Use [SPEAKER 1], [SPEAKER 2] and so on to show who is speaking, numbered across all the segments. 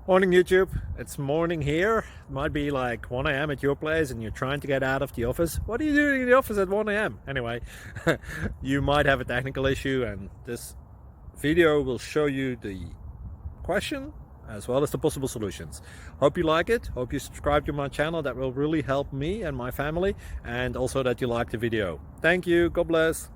[SPEAKER 1] Morning YouTube, it's morning here. It might be like 1 a.m. at your place and you're trying to get out of the office. What are you doing in the office at 1 a.m.? Anyway, you might have a technical issue and this video will show you the question as well as the possible solutions. Hope you like it, hope you subscribe to my channel. That will really help me and my family, and also that you like the video. Thank you, God bless.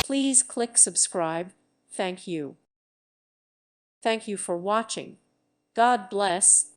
[SPEAKER 2] Please click subscribe. Thank you. Thank you for watching. God bless.